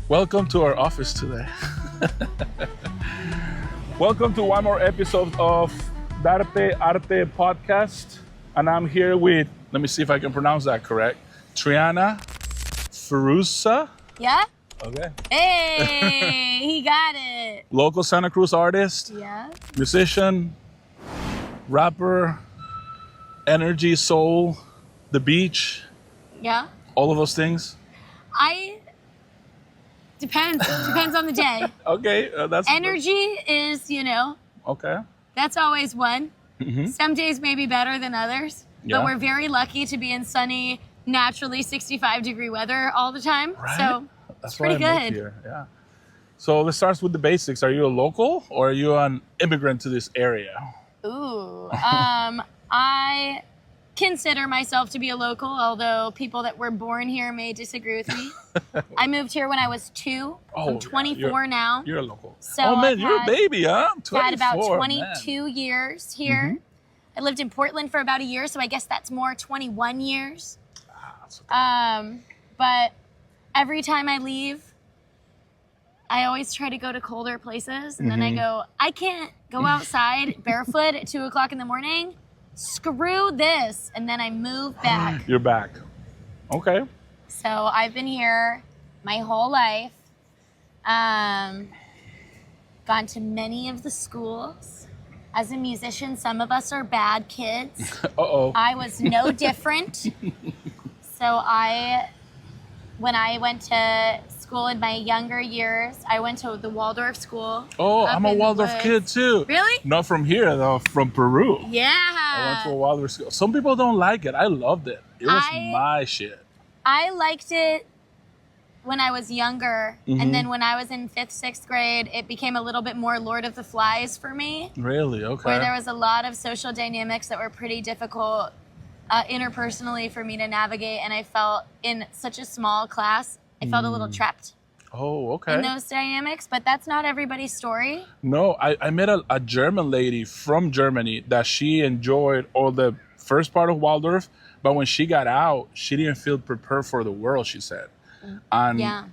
Welcome to our office today. Welcome to one more episode of Darte Arte podcast. And I'm here with, let me see if I can pronounce that correct, Trianna Feruza. Yeah? Okay. Hey, he got it. Local Santa Cruz artist, Yeah. musician, rapper, energy, soul, the beach, Yeah. all of those things. Depends on the day. Okay, that's Energy is, okay. that's always one. Mm-hmm. Some days may be better than others, Yeah. but we're very lucky to be in sunny, naturally 65-degree weather all the time. Right? So That's it's pretty why I moved good. here. Yeah. So let's start with the basics. Are you a local or are you an immigrant to this area? Ooh. I consider myself to be a local, although people that were born here may disagree with me. I moved here when I was 2. Oh, I'm 24 yeah, now. You're a local. So oh man, I've you're a had- baby, huh? 24. Had about man. 22 years here. I lived in Portland for about a year, so I guess that's more 21 years. That's okay. But every time I leave, I always try to go to colder places, and then I go, I can't go outside barefoot at 2 o'clock in the morning. Screw this, and then I move back. You're back. Okay. So I've been here my whole life. Gone to many of the schools. As a musician, some of us are bad kids. Uh-oh. I was no different. So when I went to school in my younger years, I went to the Waldorf school. Oh, up I'm a in the Waldorf woods. kid too. Really? Not from here though, from Peru. Yeah. I went to a Waldorf school. Some people don't like it. I loved it. It was my shit. I liked it when I was younger. And then when I was in 5th, 6th grade, it became a little bit more Lord of the Flies for me. Really? Okay. Where there was a lot of social dynamics that were pretty difficult interpersonally for me to navigate. And I felt in such a small class, I felt a little trapped Oh, okay. in those dynamics. But that's not everybody's story. No, I met a German lady from Germany that she enjoyed all the first part of Waldorf, but when she got out, she didn't feel prepared for the world, she said. And Yeah.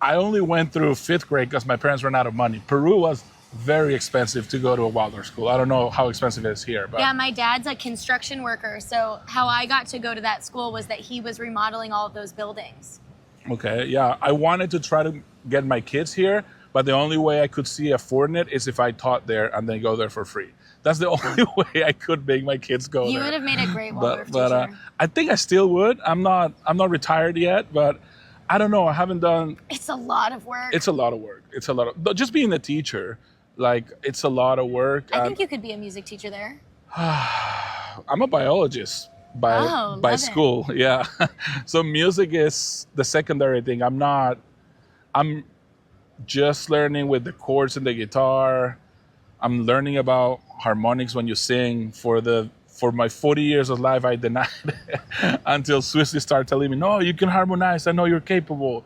I only went through 5th grade because my parents ran out of money. Peru was very expensive to go to a Waldorf school. I don't know how expensive it is here, but Yeah, my dad's a construction worker. So how I got to go to that school was that he was remodeling all of those buildings. okay, yeah. I wanted to try to get my kids here, but the only way I could see affording it is if I taught there and then go there for free. That's the only way I could make my kids go You there. would have made a great Waldorf but teacher. I think I still would. I'm not retired yet, but I don't know. I haven't done. It's a lot of work. It's a lot of work. It's a lot of just being a teacher. Like it's a lot of work. I and think you could be a music teacher there. I'm a biologist by love it. school. Yeah, so music is the secondary thing. I'm just learning with the chords and the guitar. I'm learning about harmonics when you sing. For my 40 years of life, I denied it until Swissy started telling me, no, you can harmonize. I know you're capable.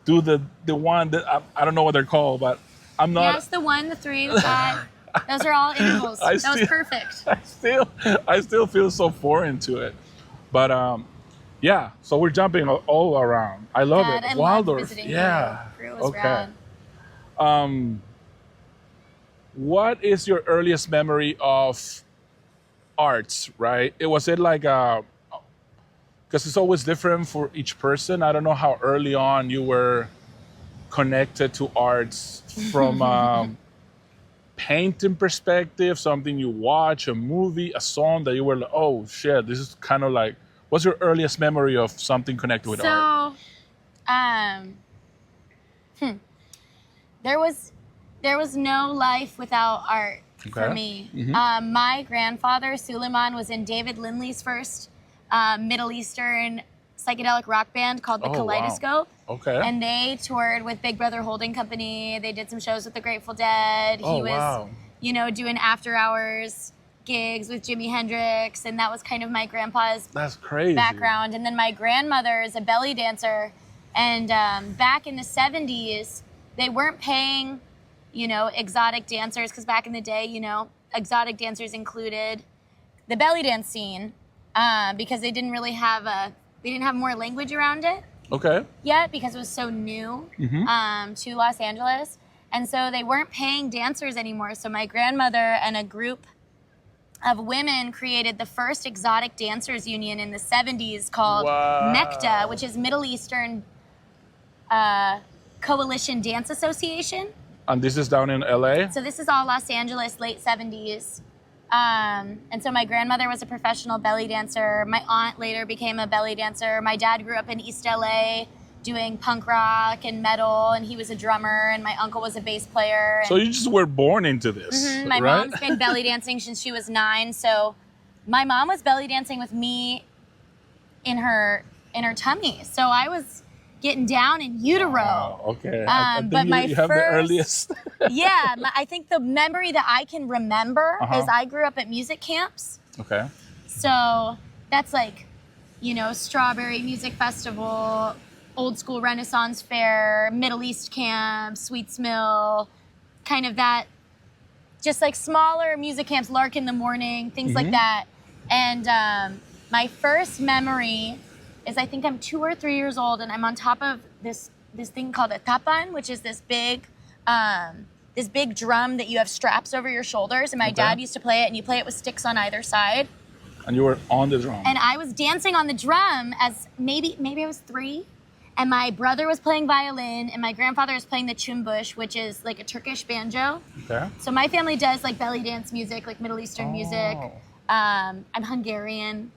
Do the one that I don't know what they're called, but I'm not. Yes, the 1, the 3, the 5. Those are all intervals. That was perfect. I still feel so foreign to it. But yeah, so we're jumping all around. I love Dad, it. I Waldorf. loved visiting Yeah. you. It was Okay. rad. What is your earliest memory of arts, right? Was it like because it's always different for each person. I don't know how early on you were connected to arts from painting perspective, something you watch, a movie, a song that you were like, oh shit, this is kind of like, what's your earliest memory of something connected with art? There was no life without art for Okay. me. My grandfather, Suleiman, was in David Lindley's first Middle Eastern psychedelic rock band called the Oh, wow. Kaleidoscope. Okay. And they toured with Big Brother Holding Company. They did some shows with the Grateful Dead. Oh, He was, wow. doing after hours gigs with Jimi Hendrix. And that was kind of my grandpa's That's crazy. background. And then my grandmother is a belly dancer. And back in the 70s, they weren't paying, exotic dancers. Because back in the day, exotic dancers included the belly dance scene because they didn't have more language around it. Okay. yet because it was so new to Los Angeles. And so they weren't paying dancers anymore. So my grandmother and a group of women created the first exotic dancers union in the 70s called MECTA, which is Middle Eastern Coalition Dance Association. And this is down in LA? So this is all Los Angeles, late 70s. And so my grandmother was a professional belly dancer. My aunt later became a belly dancer. My dad grew up in East LA doing punk rock and metal, and he was a drummer, and my uncle was a bass player. So you just were born into this, My right? mom's been belly dancing since she was 9. So my mom was belly dancing with me in her tummy. So I was getting down in utero. Wow, okay. I think but you have the earliest. I think the memory that I can remember is I grew up at music camps. Okay. So that's like, Strawberry Music Festival, Old School Renaissance Fair, Middle East Camp, Sweets Mill, kind of that, just like smaller music camps, Lark in the Morning, things like that. And my first memory is I think I'm 2 or 3 years old, and I'm on top of this thing called a tapan, which is this big drum that you have straps over your shoulders. And my dad used to play it, and you play it with sticks on either side. And you were on the drum. And I was dancing on the drum as maybe I was 3. And my brother was playing violin, and my grandfather was playing the chumbush, which is like a Turkish banjo. Okay. So my family does like belly dance music, like Middle Eastern music. I'm Hungarian.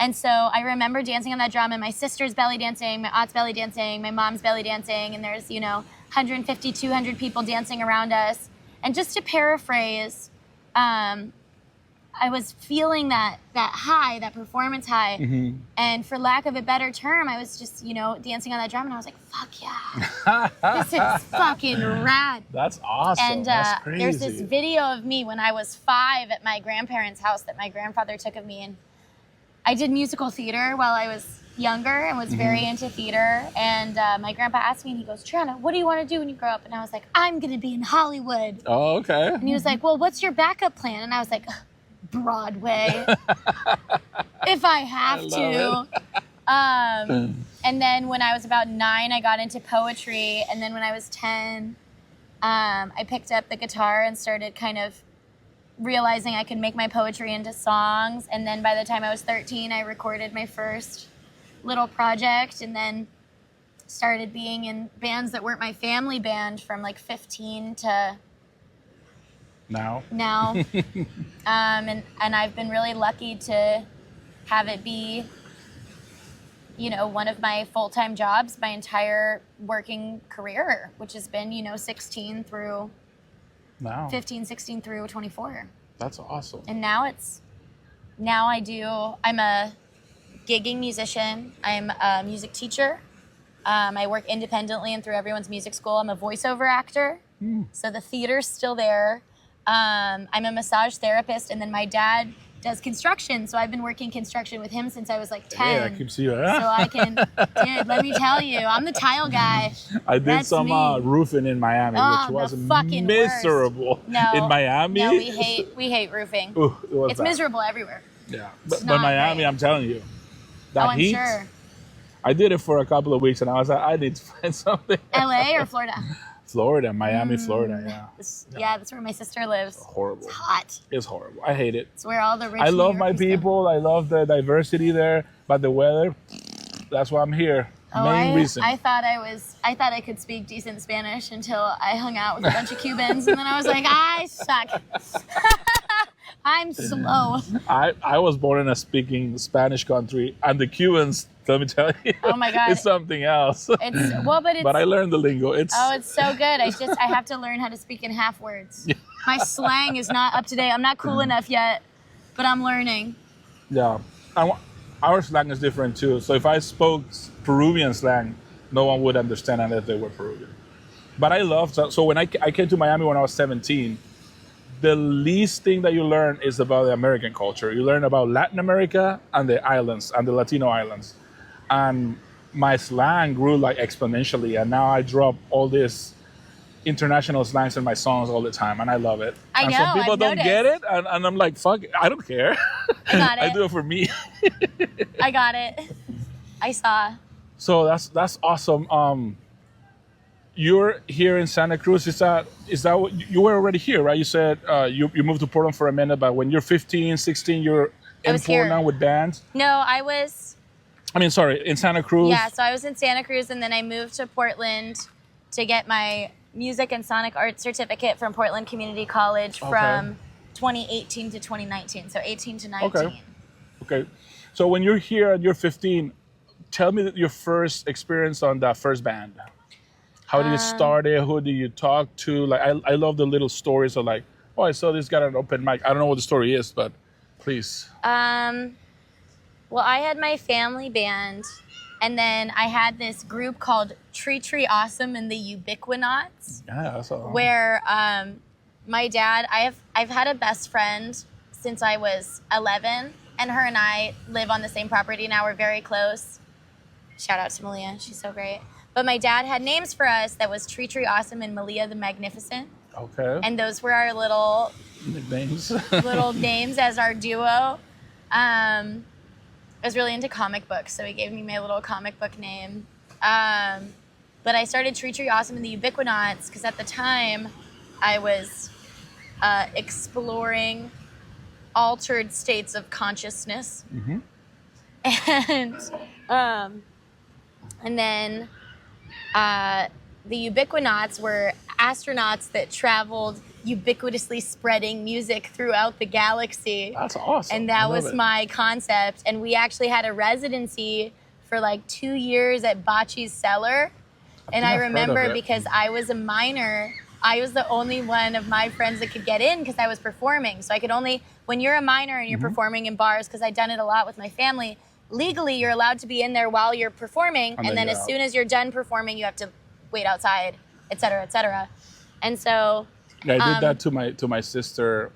And so I remember dancing on that drum, and my sister's belly dancing, my aunt's belly dancing, my mom's belly dancing, and there's, 150, 200 people dancing around us. And just to paraphrase, I was feeling that high, that performance high. And for lack of a better term, I was just, dancing on that drum, and I was like, fuck yeah. This is fucking rad. That's awesome. And That's crazy. there's this video of me when I was 5 at my grandparents' house that my grandfather took of me. And I did musical theater while I was younger and was very into theater. And my grandpa asked me, and he goes, Trianna, what do you want to do when you grow up? And I was like, I'm going to be in Hollywood. Oh, okay. And he was like, well, what's your backup plan? And I was like, Broadway, if I have to. And then when I was about 9, I got into poetry. And then when I was 10, I picked up the guitar and started kind of realizing I could make my poetry into songs. And then by the time I was 13, I recorded my first little project, and then started being in bands that weren't my family band from like 15 to now. And I've been really lucky to have it be, one of my full-time jobs my entire working career, which has been, 16 through Wow. 15, 16 through 24. That's awesome. And now I'm a gigging musician. I'm a music teacher. I work independently and through everyone's music school. I'm a voiceover actor. So the theater's still there. I'm a massage therapist, and then my dad does construction. So I've been working construction with him since I was like 10. Yeah, that keeps you. So I can, dude, let me tell you, I'm the tile guy. I did That's some me. Roofing in Miami, Oh, which was the fucking miserable. No, in Miami. No, we hate roofing. Ooh, it was It's bad. miserable everywhere. Yeah, It's but not Miami, great. I'm telling you, that I'm heat. sure. I did it for a couple of weeks, and I was like, I need to find something. LA or Florida? Florida, Miami, Florida. Yeah, Yeah, that's where my sister lives. horrible. It's hot. It's horrible. I hate it. It's where all the rich I love New my Yorkies go. people. I love the diversity there, but the weather. That's why I'm here. Main reason. I thought I could speak decent Spanish until I hung out with a bunch of Cubans, and then I was like, I suck. I'm slow. I was born in a speaking Spanish country, and the Cubans, let me tell you, Oh my God. it's something else. But it's But I learned the lingo. It's so good. I have to learn how to speak in half words. My slang is not up to date. I'm not cool enough yet, but I'm learning. yeah. And our slang is different too. So if I spoke Peruvian slang, no one would understand unless they were Peruvian. But I love so when I came to Miami when I was 17. The least thing that you learn is about the American culture. You learn about Latin America and the islands and the Latino islands. And my slang grew like exponentially. And now I drop all these international slangs in my songs all the time. And I love it. I and know, some people I've don't get it. And I'm like, fuck it. I don't care. I got it. I do it for me. I got it. I saw. So that's awesome. You're here in Santa Cruz. Is that what you were already here, right? You said you moved to Portland for a minute, but when you're 15, 16, you're in Portland with bands? No, I was. I mean, sorry, in Santa Cruz. Yeah, so I was in Santa Cruz, and then I moved to Portland to get my music and sonic arts certificate from Portland Community College from 2018 to 2019. So 18 to 19. Okay. So when you're here and you're 15, tell me your first experience on that first band. How did it start? Who did you talk to? Like, I love the little stories of like, oh, I saw this guy at an open mic. I don't know what the story is, but please. Well, I had my family band, and then I had this group called Tree Awesome and the Ubiquinauts. Yeah, that's all. Where my dad, I've had a best friend since I was 11, and her and I live on the same property now. We're very close. Shout out to Malia, she's so great. But my dad had names for us that was Tree Awesome and Malia the Magnificent. Okay. And those were our little nicknames. little names as our duo. I was really into comic books, so he gave me my little comic book name. But I started Tree Awesome and the Ubiquinauts because at the time I was exploring altered states of consciousness. And then the Ubiquinauts were astronauts that traveled ubiquitously spreading music throughout the galaxy. That's awesome. And that was my concept. And we actually had a residency for like 2 years at Bocce's Cellar. And I remember because I was a minor, I was the only one of my friends that could get in because I was performing. So I could only, when you're a minor and you're performing in bars, because I'd done it a lot with my family, legally you're allowed to be in there while you're performing. And then as soon as you're done performing, you have to wait outside, et cetera, et cetera. And so... Yeah, I did that to my sister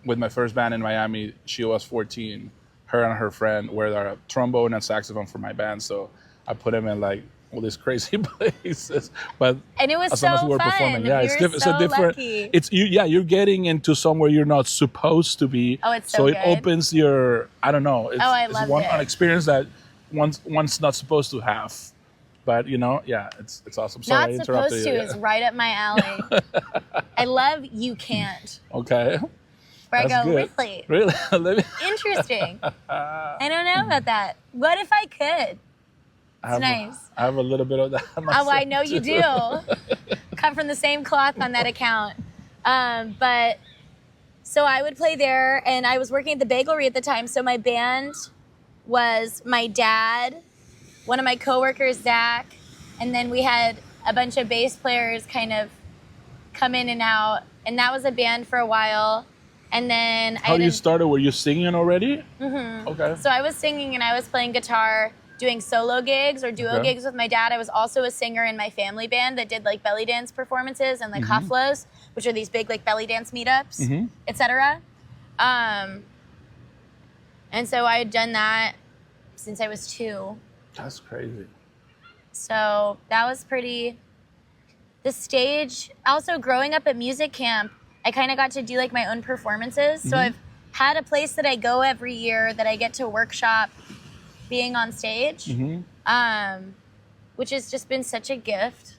with my first band in Miami. She was 14. Her and her friend were a trombone and saxophone for my band. So I put them in like all these crazy places. But and it was as long as we were performing, yeah, it's a different. Lucky. It's you. Yeah, you're getting into somewhere you're not supposed to be. Oh, it's so good. It opens your. I don't know. It's, I loved it. An experience that one's not supposed to have. But it's awesome. Sorry, not supposed to is right up my alley. I love You Can't. Okay. Where That's I go, good. Really? Interesting. I don't know about that. What if I could? It's nice. I have a little bit of that. Oh, I know you do. Come from the same cloth on that account. But so I would play there, and I was working at the Bagelry at the time. So my band was my dad, one of my coworkers, Zach, and then we had a bunch of bass players kind of come in and out, and that was a band for a while. And then How you started? Were you singing already? Mm-hmm. Okay. So I was singing and I was playing guitar, doing solo gigs or duo gigs with my dad. I was also a singer in my family band that did like belly dance performances and like haflas, which are these big like belly dance meetups, etc. And so I had done that since I was 2. That's crazy. So that was pretty. The stage, also growing up at music camp, I kind of got to do like my own performances. So I've had a place that I go every year that I get to workshop being on stage, which has just been such a gift.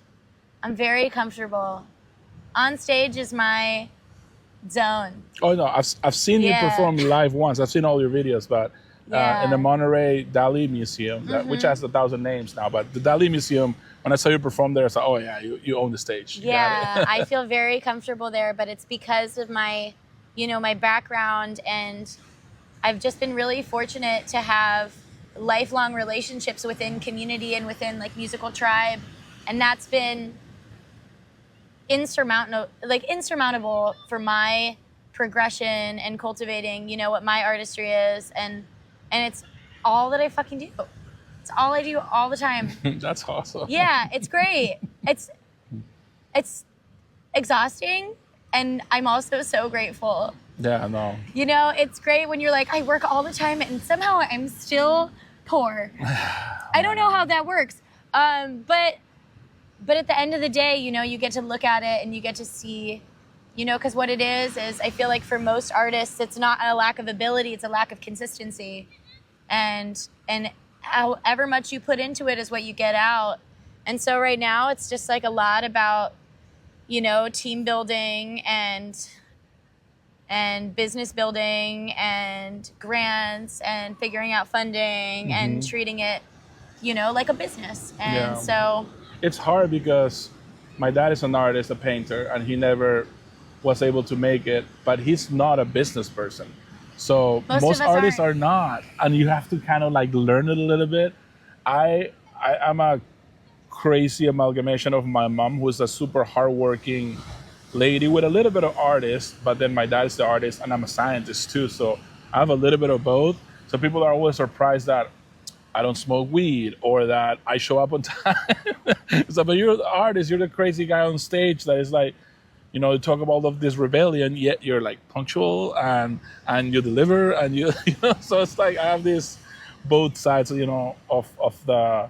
I'm very comfortable. On stage is my zone. Oh no, I've seen you perform live once. I've seen all your videos, but in the Monterey Dali Museum, which has 1,000 names now, but the Dali Museum, when I saw you perform there, I thought, oh yeah, you own the stage. Yeah, I feel very comfortable there, but it's because of my, my background, and I've just been really fortunate to have lifelong relationships within community and within like musical tribe, and that's been insurmountable for my progression and cultivating, what my artistry is, and it's all that I fucking do. It's all I do all the time. That's awesome. Yeah, it's great. It's exhausting, and I'm also so grateful. Yeah, no. It's great when you're like, I work all the time, and somehow I'm still poor. I don't know how that works. But at the end of the day, you get to look at it and you get to see, because what it is I feel like for most artists, it's not a lack of ability, it's a lack of consistency. And however much you put into it is what you get out. And so right now it's just like a lot about, team building and business building and grants and figuring out funding and treating it, like a business. And so it's hard because my dad is an artist, a painter, and he never was able to make it, but he's not a business person. So most artists are not, and you have to kind of like learn it a little bit. I'm a crazy amalgamation of my mom, who's a super hardworking lady with a little bit of artist, but then my dad is the artist, and I'm a scientist too. So I have a little bit of both. So people are always surprised that I don't smoke weed or that I show up on time. So, but you're the artist, you're the crazy guy on stage that is like, you talk about all of this rebellion, yet you're like punctual and you deliver and so it's like I have this both sides, of the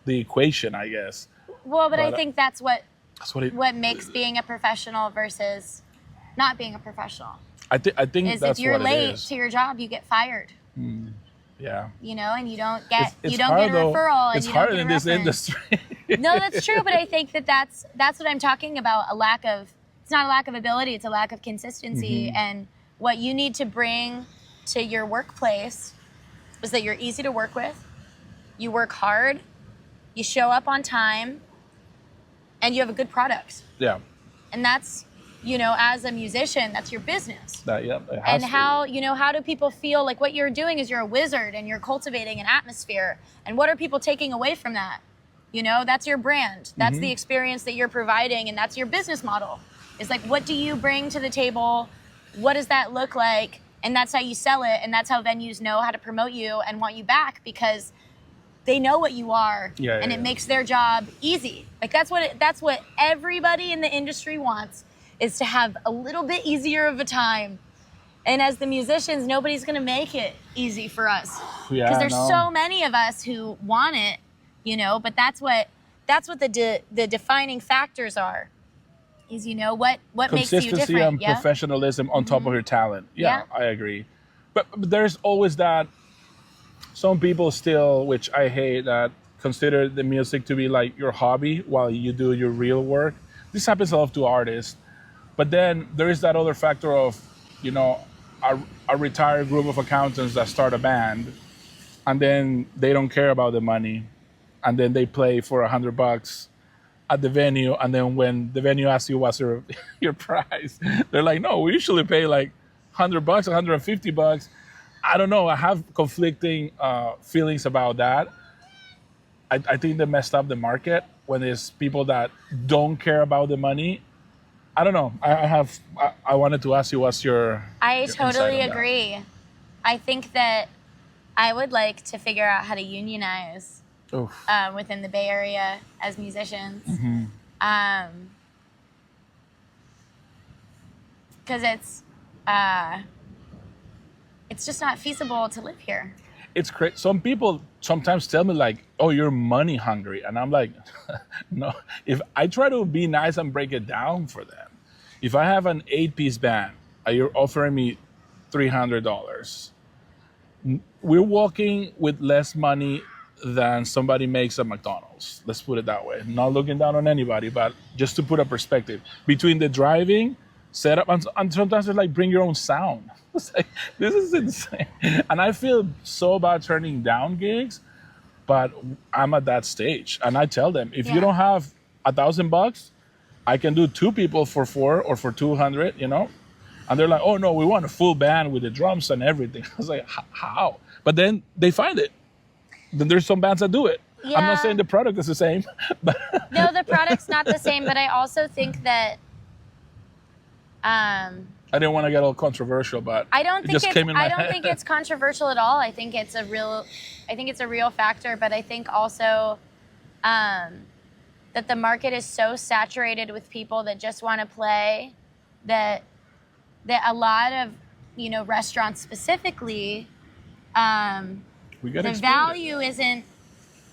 equation, I guess. Well, but I think that's what makes being a professional versus not being a professional. I think that's what it is. If you're late to your job, you get fired. Yeah. And you don't get it's get a referral. And it's you hard don't get in a this reference. industry. No, that's true. But I think that's what I'm talking about. It's not a lack of ability. It's a lack of consistency. And what you need to bring to your workplace is that you're easy to work with. You work hard. You show up on time. And you have a good product. Yeah. And that's, as a musician, that's your business. And how do people feel like what you're doing is you're a wizard and you're cultivating an atmosphere. And what are people taking away from that? That's your brand. That's the experience that you're providing, and that's your business model. It's like, what do you bring to the table? What does that look like? And that's how you sell it, and that's how venues know how to promote you and want you back, because they know what you are, and it makes their job easy. Like that's what everybody in the industry wants, is to have a little bit easier of a time. And as the musicians, nobody's gonna make it easy for us, because there's so many of us who want it, But that's what the defining factors are. Is what makes you different. Consistency and professionalism on top of your talent. Yeah, I agree. But there's always that. Some people still, which I hate, that consider the music to be like your hobby while you do your real work. This happens a lot to artists. But then there is that other factor of, a retired group of accountants that start a band, and then they don't care about the money, and then they play for $100 at the venue, and then when the venue asks you what's your price, they're like, no, we usually pay like $100, $150. I don't know. I have conflicting feelings about that. I think they messed up the market when there's people that don't care about the money. I don't know. I wanted to ask you what's your totally agree. I think that I would like to figure out how to unionize within the Bay Area as musicians. Because it's just not feasible to live here. It's crazy. Some people sometimes tell me like, oh, you're money hungry. And I'm like, no. If I try to be nice and break it down for them, if I have an 8-piece band and you're offering me $300, we're walking with less money than somebody makes at McDonald's. Let's put it that way. Not looking down on anybody, but just to put a perspective. Between the driving, setup, and sometimes it's like, bring your own sound. It's like, this is insane. And I feel so bad turning down gigs, but I'm at that stage. And I tell them, if you don't have $1,000, I can do 2 people for 4 or for 200, And they're like, oh no, we want a full band with the drums and everything. I was like, how? But then they find it. Then there's some bands that do it. Yeah. I'm not saying the product is the same. But no, the product's not the same, but I also think that I didn't want to get all controversial, but I don't think think it's controversial at all. I think it's a real factor, but I think also that the market is so saturated with people that just want to play that a lot of restaurants specifically, the value isn't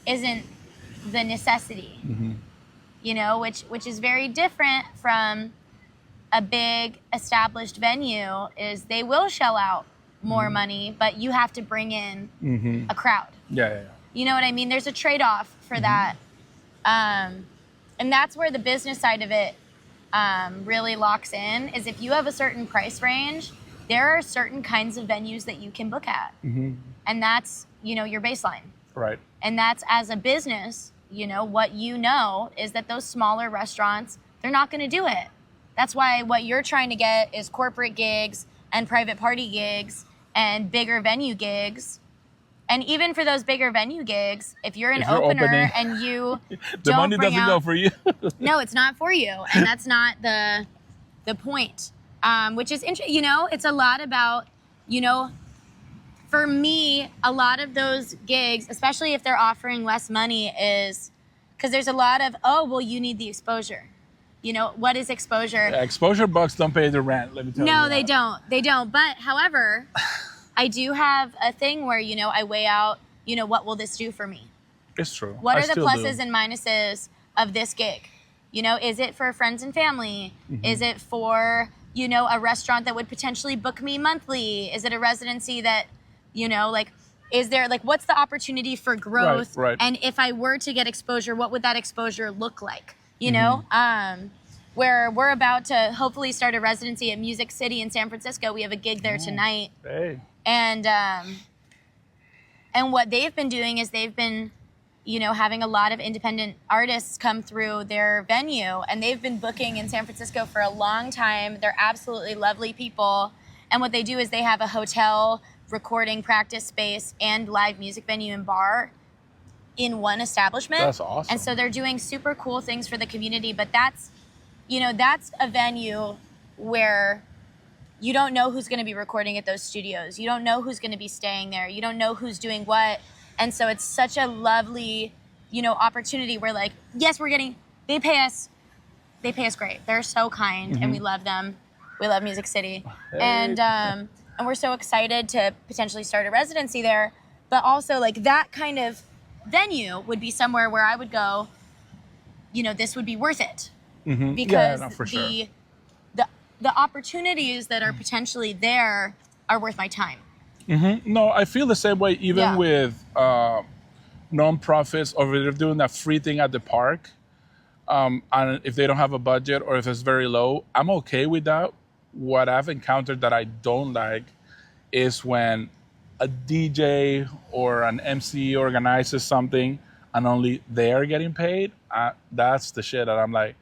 the necessity, which is very different from a big established venue. Is they will shell out more money, but you have to bring in a crowd. Yeah. You know what I mean? There's a trade-off for that. And that's where the business side of it really locks in, is if you have a certain price range, there are certain kinds of venues that you can book at. And that's, you know, your baseline. Right. And that's, as a business, you know, what you know is that those smaller restaurants, they're not going to do it. That's why what you're trying to get is corporate gigs and private party gigs and bigger venue gigs. And even for those bigger venue gigs, if you're an opener and you the money doesn't go for you. No, it's not for you. And that's not the point. Which is interesting. You know, it's a lot about, you know, for me, a lot of those gigs, especially if they're offering less money, is because there's a lot of, oh, well, you need the exposure. You know, what is exposure? Yeah, exposure bucks don't pay the rent, let me tell you. No, they don't. They don't. But however, I do have a thing where, you know, I weigh out, you know, what will this do for me? It's true. What are the pluses and minuses of this gig? You know, is it for friends and family? Is it for, you know, a restaurant that would potentially book me monthly? Is it a residency that, you know, like, is there, like, what's the opportunity for growth? Right. And if I were to get exposure, what would that exposure look like? You know, where we're about to hopefully start a residency at Music City in San Francisco. We have a gig there tonight. Hey. And what they've been doing is they've been, you know, having a lot of independent artists come through their venue, and they've been booking in San Francisco for a long time. They're absolutely lovely people. And what they do is they have a hotel, recording practice space, and live music venue and bar in one establishment. That's awesome. And so they're doing super cool things for the community. But that's, you know, that's a venue where you don't know who's going to be recording at those studios. You don't know who's going to be staying there. You don't know who's doing what. And so it's such a lovely, you know, opportunity where, like, yes, they pay us great. They're so kind, and we love them. We love Music City. Hey. And we're so excited to potentially start a residency there. But also, like, that kind of venue would be somewhere where I would go, you know, this would be worth it. Because for sure. the opportunities that are potentially there are worth my time. No, I feel the same way even with nonprofits, or if they're doing that free thing at the park. And if they don't have a budget, or if it's very low, I'm okay with that. What I've encountered that I don't like is when a DJ or an MC organizes something and only they're getting paid. That's the shit that I'm like,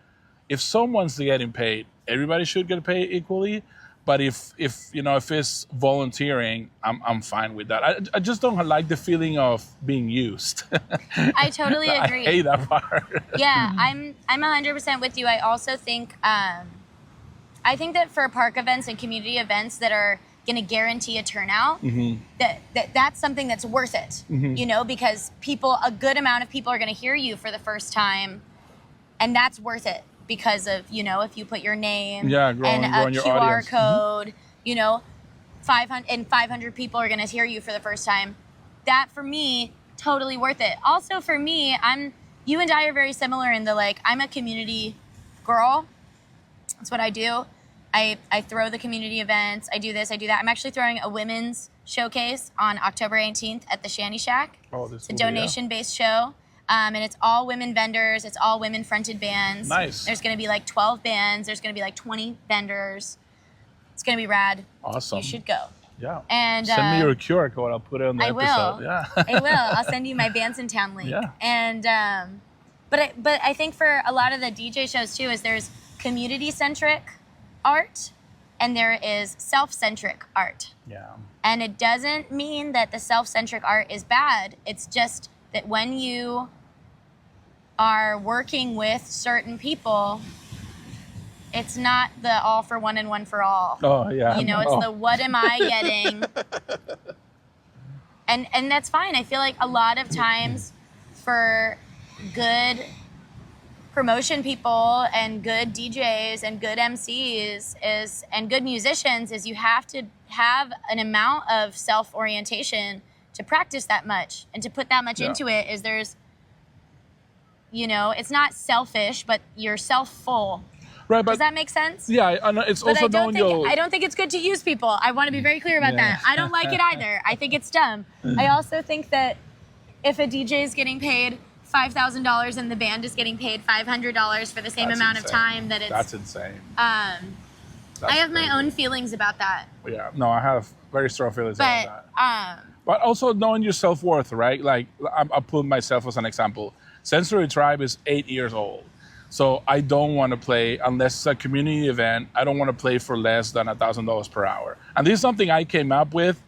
if someone's getting paid, everybody should get paid equally. But if you know, if it's volunteering, I'm fine with that. I just don't like the feeling of being used. I totally agree. I hate that part. Yeah, I'm 100% with you. I also think that for park events and community events that are going to guarantee a turnout, that's something that's worth it. You know, because a good amount of people are going to hear you for the first time, and that's worth it. Because of, you know, if you put your name and a your QR audience. code, you know, 500 people are going to hear you for the first time. That, for me, totally worth it. Also, for me, you and I are very similar in the, like, I'm a community girl. That's what I do. I throw the community events. I do this, I do that. I'm actually throwing a women's showcase on October 18th at the Shanty Shack. It's a donation-based show. And it's all women vendors. It's all women-fronted bands. Nice. There's going to be like 12 bands. There's going to be like 20 vendors. It's going to be rad. Awesome. You should go. Yeah. And send me your QR code. I'll put it on the episode. Will. Yeah. I will. I'll send you my Bands in Town link. Yeah. And but I think for a lot of the DJ shows too, is there's community-centric art and there is self-centric art. Yeah. And it doesn't mean that the self-centric art is bad. It's just that when you are working with certain people, it's not the all for one and one for all. Oh, yeah. You know, it's the what am I getting? And that's fine. I feel like a lot of times for good promotion people and good DJs and good MCs and good musicians is you have to have an amount of self-orientation to practice that much and to put that much into it. Is there's, you know, it's not selfish, but you're self-full. Right, but does that make sense? Yeah, I know. It's but also I don't think it's good to use people. I want to be very clear about that. I don't like it either. I think it's dumb. I also think that if a DJ is getting paid $5,000 and the band is getting paid $500 for the same amount of time, that it's that's insane. I have my own feelings about that. Yeah, no, I have very strong feelings about But that. But also knowing your self-worth, right? Like, I'll put myself as an example. Sensory Tribe is 8 years old. So I don't want to play, unless it's a community event, I don't want to play for less than $1,000 per hour. And this is something I came up with,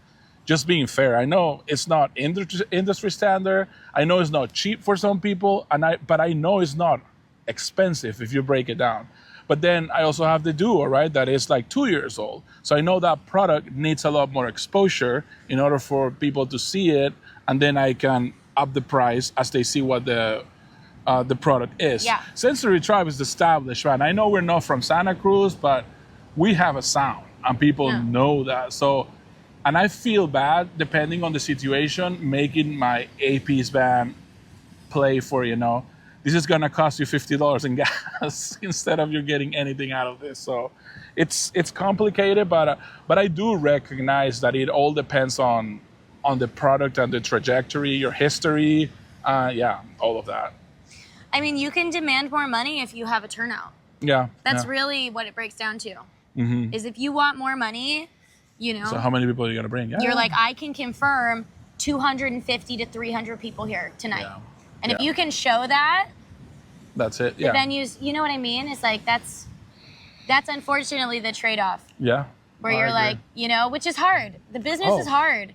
just being fair. I know it's not industry standard. I know it's not cheap for some people, but I know it's not expensive if you break it down. But then I also have the Duo, right? That is like 2 years old. So I know that product needs a lot more exposure in order for people to see it. And then I can up the price as they see what the product is. Yeah. Sensory Tribe is established, right? I know we're not from Santa Cruz, but we have a sound and people know that. So, and I feel bad, depending on the situation, making my A-piece band play for, this is gonna cost you $50 in gas instead of you getting anything out of this. So it's complicated, but I do recognize that it all depends on the product and the trajectory, your history, all of that. I mean, you can demand more money if you have a turnout. Yeah. That's really what it breaks down to. Mm-hmm. Is if you want more money, So how many people are you gonna bring? Yeah. You're like, I can confirm 250 to 300 people here tonight. Yeah. And if you can show that, that's it. The venues, you know what I mean? It's like that's unfortunately the trade-off. Yeah. Where you're like, which is hard. The business is hard.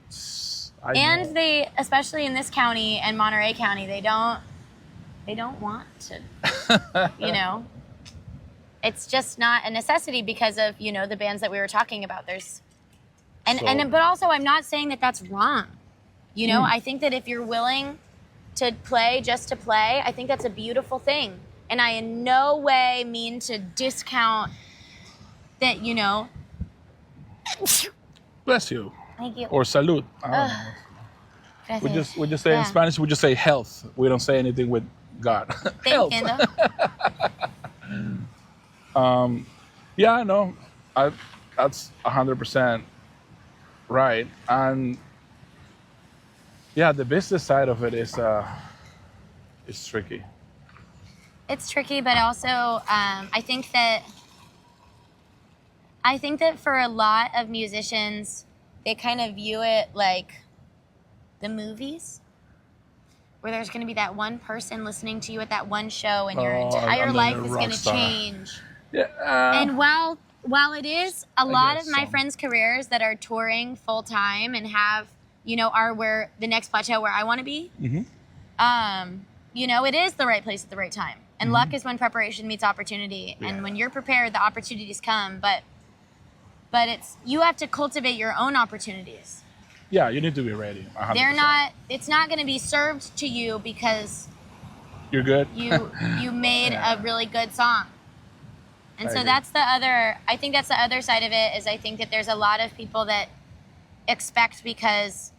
And they, especially in this county and Monterey County, they don't want to, It's just not a necessity because of, the bands that we were talking about. But also I'm not saying that that's wrong. I think that if you're willing to play just to play, I think that's a beautiful thing. And I in no way mean to discount that, Bless you. Thank you. Or salud. I don't know. We just say in Spanish, we just say health. We don't say anything with God. Health. Yeah, no, that's 100% right. And yeah, the business side of it is tricky. It's tricky, but also I think that for a lot of musicians, they kind of view it like the movies, where there's going to be that one person listening to you at that one show, and your entire life is going to change. Yeah. And while it is a lot of my friends' careers that are touring full time and have, are where the next plateau where I want to be, it is the right place at the right time. And luck is when preparation meets opportunity. Yeah. And when you're prepared, the opportunities come. But you have to cultivate your own opportunities. Yeah, you need to be ready. 100%. It's not going to be served to you because you're good. You made a really good song. And so that's I think that's the other side of it, is I think that there's a lot of people that expect because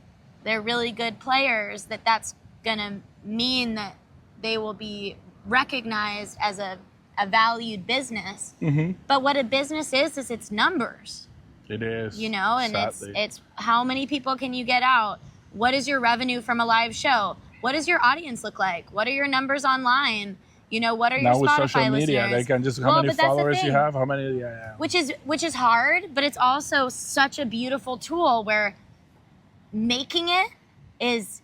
they're really good players that that's going to mean that they will be recognized as a valued business. Mm-hmm. But what a business is its numbers. It is. And it's how many people can you get out? What is your revenue from a live show? What does your audience look like? What are your numbers online? What are your Spotify with social media, listeners? they can just how many followers you have, how many, Which is hard, but it's also such a beautiful tool where making it is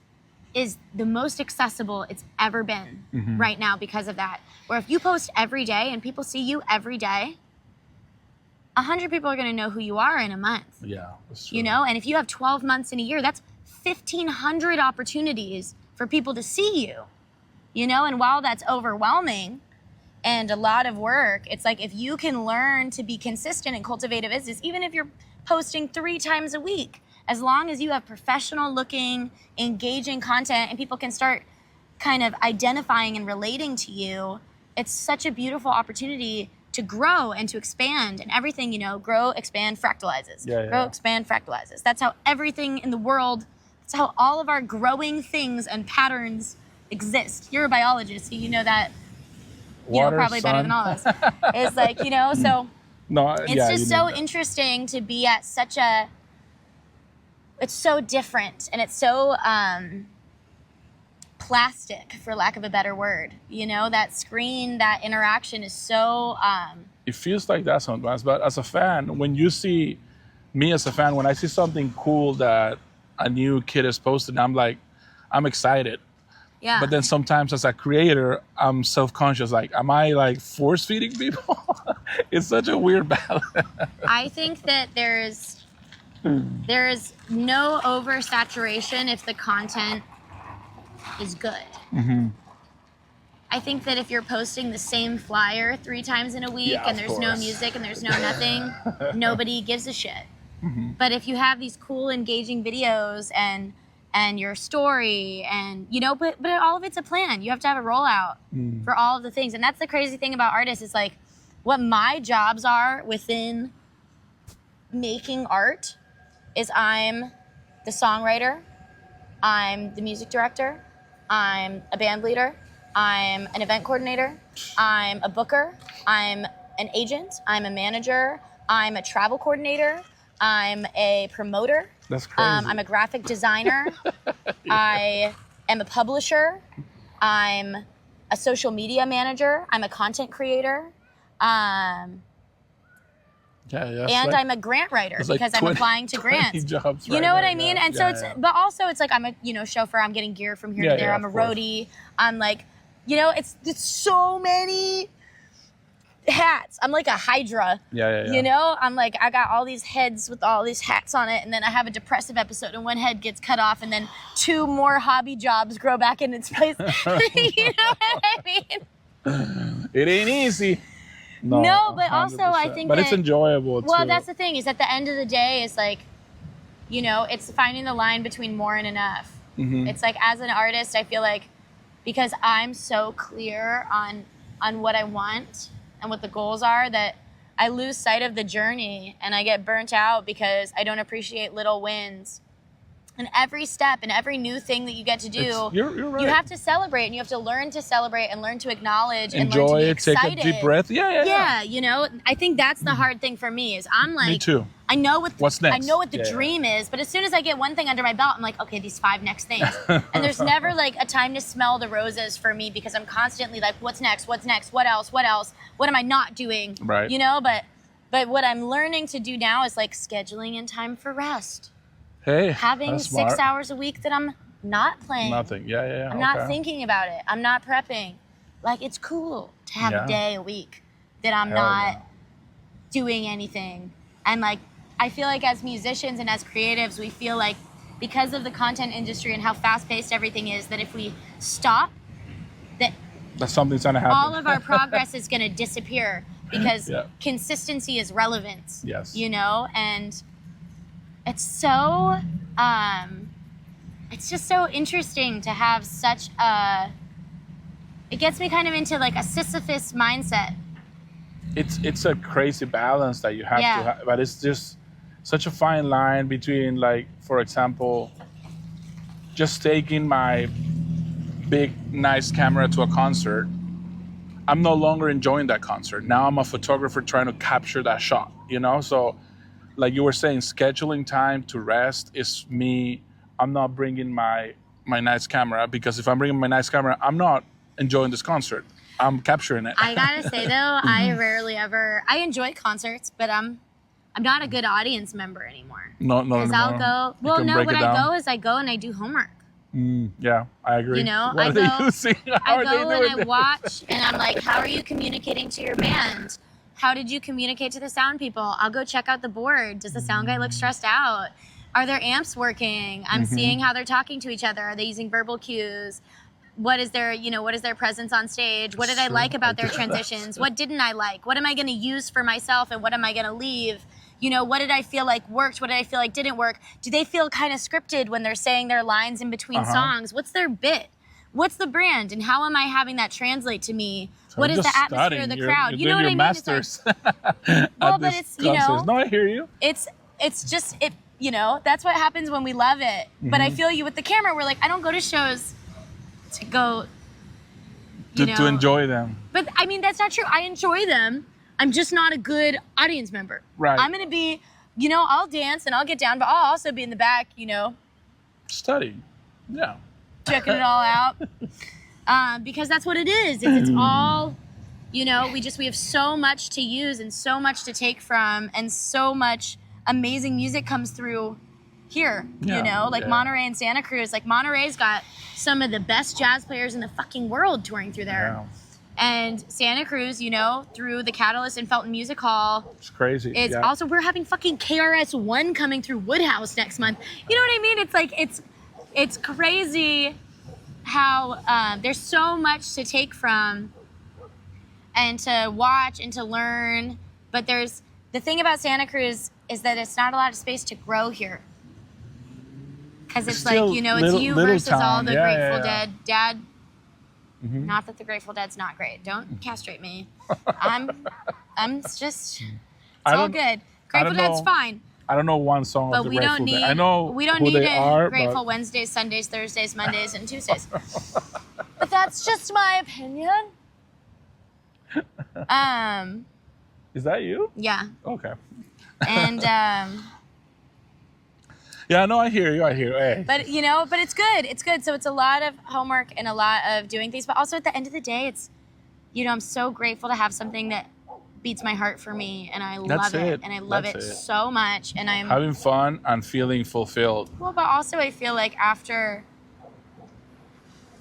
the most accessible it's ever been right now because of that. Where if you post every day and people see you every day, 100 people are going to know who you are in a month. Yeah, that's true. And if you have 12 months in a year, that's 1,500 opportunities for people to see you. And while that's overwhelming and a lot of work, it's like if you can learn to be consistent and cultivate a business, even if you're posting 3 times a week, as long as you have professional looking, engaging content and people can start kind of identifying and relating to you, it's such a beautiful opportunity to grow and to expand and everything, grow, expand, fractalizes. Grow, expand, fractalizes. That's how everything in the world, that's how all of our growing things and patterns exist. You're a biologist, so you know that probably better than all of us. It's like, so it's just so interesting to be at such a, it's so different and it's so plastic, for lack of a better word. You know, that screen, that interaction is so... It feels like that sometimes, but as a fan, when you see me as a fan, when I see something cool that a new kid has posted, I'm excited. Yeah. But then sometimes as a creator, I'm self-conscious. Like, am I like force feeding people? It's such a weird balance. I think that there's no oversaturation if the content is good. Mm-hmm. I think that if you're posting the same flyer 3 times in a week and there's no music and there's no nothing, nobody gives a shit. Mm-hmm. But if you have these cool, engaging videos and your story and, you know, but all of it's a plan. You have to have a rollout for all of the things. And that's the crazy thing about artists is like what my jobs are within making art is I'm the songwriter, I'm the music director, I'm a band leader, I'm an event coordinator, I'm a booker, I'm an agent, I'm a manager, I'm a travel coordinator, I'm a promoter. That's crazy. I'm a graphic designer. I am a publisher. I'm a social media manager. I'm a content creator. And like, I'm a grant writer because I'm applying to grants. Jobs you know what I mean? And so it's, but also it's like I'm a chauffeur. I'm getting gear from here to there. I'm a roadie. I'm like, you know, it's so many hats. I'm like a hydra. You know, I'm like, I got all these heads with all these hats on it, and then I have a depressive episode and one head gets cut off, and then 2 more hobby jobs grow back in its place. You know what I mean? It ain't easy. No, but 100%. Also I think it's enjoyable too. Well, that's the thing, is at the end of the day, it's like, you know, it's finding the line between more and enough. Mm-hmm. It's like, as an artist, I feel like because I'm so clear on what I want and what the goals are, that I lose sight of the journey and I get burnt out because I don't appreciate little wins. And every step and every new thing that you get to do, you're right. You have to celebrate, and you have to learn to celebrate and learn to acknowledge and enjoy learn to be it, excited. take a deep breath. Yeah, you know, I think that's the hard thing for me is I'm like, me too. I know what's next. I know what the dream is, but as soon as I get one thing under my belt, I'm like, okay, these 5 next things. And there's never like a time to smell the roses for me because I'm constantly like, what's next? What's next? What else? What else? What am I not doing? Right. You know, but what I'm learning to do now is like scheduling in time for rest. Hey, having 6 hours a week that I'm not playing. Nothing. Yeah. I'm not thinking about it. I'm not prepping. Like, it's cool to have a day a week that I'm not doing anything. And like, I feel like as musicians and as creatives, we feel like because of the content industry and how fast-paced everything is, that if we stop, that something's gonna happen. All of our progress is gonna disappear because consistency is relevance. Yes. You know, and it's so, it's just so interesting to have such a, it gets me kind of into like a Sisyphus mindset. It's a crazy balance that you have to have, but it's just such a fine line between, like, for example, just taking my big, nice camera to a concert. I'm no longer enjoying that concert. Now I'm a photographer trying to capture that shot, you know? So, like you were saying, scheduling time to rest is me. I'm not bringing my nice camera, because if I'm bringing my nice camera, I'm not enjoying this concert. I'm capturing it. I gotta say though, I rarely ever, I enjoy concerts, but I'm not a good audience member anymore. No, because I'll go, well, no, what I go is I go and I do homework. Yeah, I agree. You know, what I are go, they using? I go and I watch, and I'm like, how are you communicating to your band? How did you communicate to the sound people? I'll go check out the board. Does the sound guy look stressed out? Are their amps working? I'm seeing how they're talking to each other. Are they using verbal cues? What is their, what is their presence on stage? What did I like about their transitions? What didn't I like? What am I going to use for myself, and what am I going to leave? What did I feel like worked? What did I feel like didn't work? Do they feel kind of scripted when they're saying their lines in between songs? What's their bit? What's the brand? And how am I having that translate to me? So what is the atmosphere of the crowd? You know what I mean? Masters. Well, but it's, No, I hear you. It's just, that's what happens when we love it. But I feel you with the camera. We're like, I don't go to shows to go, to enjoy them. But I mean, that's not true. I enjoy them. I'm just not a good audience member. Right. I'm going to be, I'll dance and I'll get down, but I'll also be in the back, Studying. Yeah. checking it all out. Because that's what it is. It's all, we have so much to use and so much to take from, and so much amazing music comes through here, Monterey and Santa Cruz. Like, Monterey's got some of the best jazz players in the fucking world touring through there. Yeah. And Santa Cruz, through the Catalyst and Felton Music Hall. It's crazy. It's also, we're having fucking KRS-One coming through Woodhouse next month. You know what I mean? It's like, it's crazy how there's so much to take from and to watch and to learn. But the thing about Santa Cruz is that it's not a lot of space to grow here. Because it's like, it's you versus all the Grateful Dead. Dad, not that the Grateful Dead's not great. Don't castrate me. It's all good. Grateful Dead's fine. I don't know one song of the Grateful Dead. I know we don't who need they are, Grateful Wednesdays, Sundays, Thursdays, Mondays, and Tuesdays. But that's just my opinion. Is that you? Yeah. Okay. And yeah, no, I hear you. Hey. But but it's good. It's good. So it's a lot of homework and a lot of doing things. But also at the end of the day, it's I'm so grateful to have something that beats my heart for me, and I love it. And I love it so much. And I'm having fun and feeling fulfilled. Well, but also I feel like after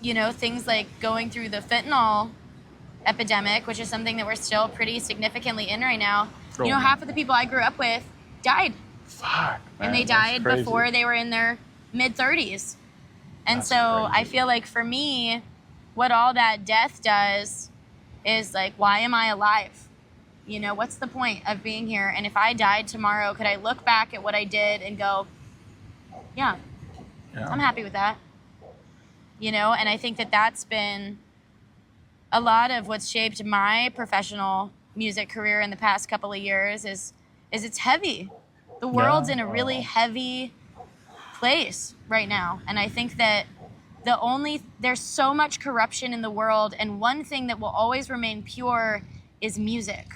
things like going through the fentanyl epidemic, which is something that we're still pretty significantly in right now. Half of the people I grew up with died. Fuck, man, and they died before they were in their mid-30s. And that's so crazy. I feel like for me, what all that death does is like, why am I alive? What's the point of being here? And if I died tomorrow, could I look back at what I did and go, yeah. I'm happy with that. And I think that that's been a lot of what's shaped my professional music career in the past couple of years is it's heavy. The world's in a really heavy place right now. And I think that there's so much corruption in the world, and one thing that will always remain pure is music.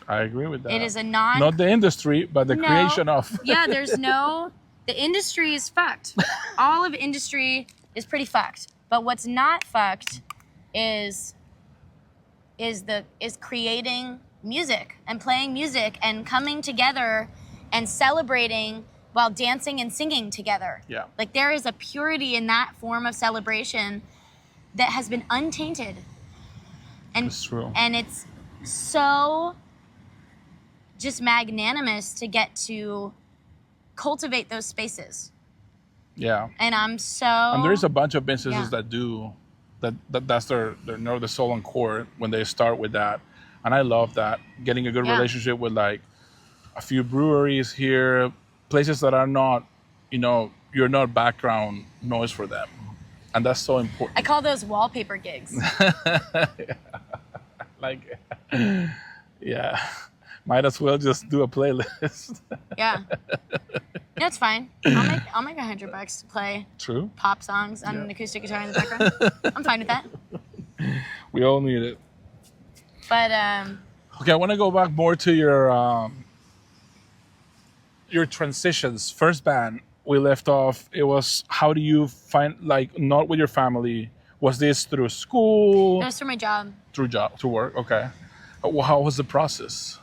I agree with that. It is not the industry, but the creation of. The industry is fucked. All of industry is pretty fucked. But what's not fucked is creating music and playing music and coming together and celebrating while dancing and singing together. Yeah. Like, there is a purity in that form of celebration that has been untainted. And it's true. And it's so just magnanimous to get to cultivate those spaces. Yeah. And and there's a bunch of businesses that do that's their soul and core when they start with that. And I love that. Getting a good relationship with like a few breweries here, places that are not, you're not background noise for them. And that's so important. I call those wallpaper gigs. Might as well just do a playlist. Yeah. It's fine. I'll make $100 to play pop songs on an acoustic guitar in the background. I'm fine with that. We all need it. But okay, I want to go back more to your transitions. First band we left off, it was, how do you find, like, not with your family? Was this through school? It was through my job. Through work, okay. How was the process?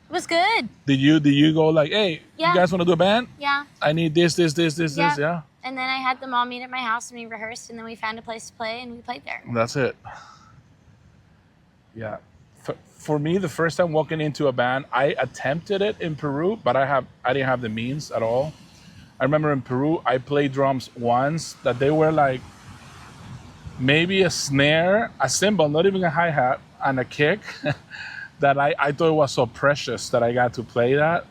It was good. Did you go like, hey, you guys want to do a band? Yeah. I need this, yeah? And then I had them all meet at my house and we rehearsed, and then we found a place to play and we played there. That's it. Yeah. For me, the first time walking into a band, I attempted it in Peru, but I didn't have the means at all. I remember in Peru, I played drums once that they were like maybe a snare, a cymbal, not even a hi-hat, and a kick that I thought it was so precious that I got to play that.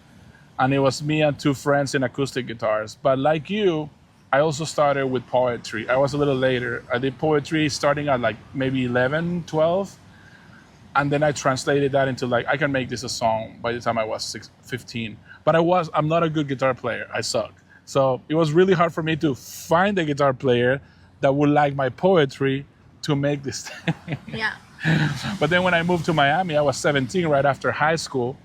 And it was me and two friends in acoustic guitars. But like you, I also started with poetry. I was a little later. I did poetry starting at like maybe 11, 12. And then I translated that into like, I can make this a song by the time I was 15. But I'm not a good guitar player. I suck. So it was really hard for me to find a guitar player that would like my poetry to make this thing. Yeah. But then when I moved to Miami, I was 17 right after high school.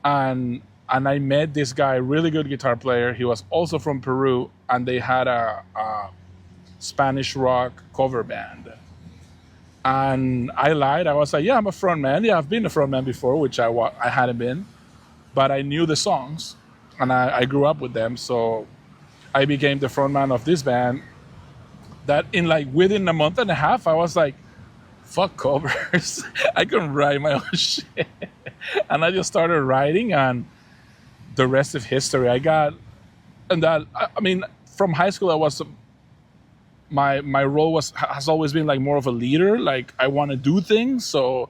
And I met this guy, really good guitar player. He was also from Peru. And they had Spanish rock cover band. And I lied. I was like, yeah, I'm a front man. Yeah, I've been a front man before, which I hadn't been. But I knew the songs, and I grew up with them. So I became the front man of this band that within a month and a half, I was like, fuck covers. I can write my own shit. And I just started writing, and the rest of history. From high school, I was my role has always been like more of a leader. Like I want to do things, so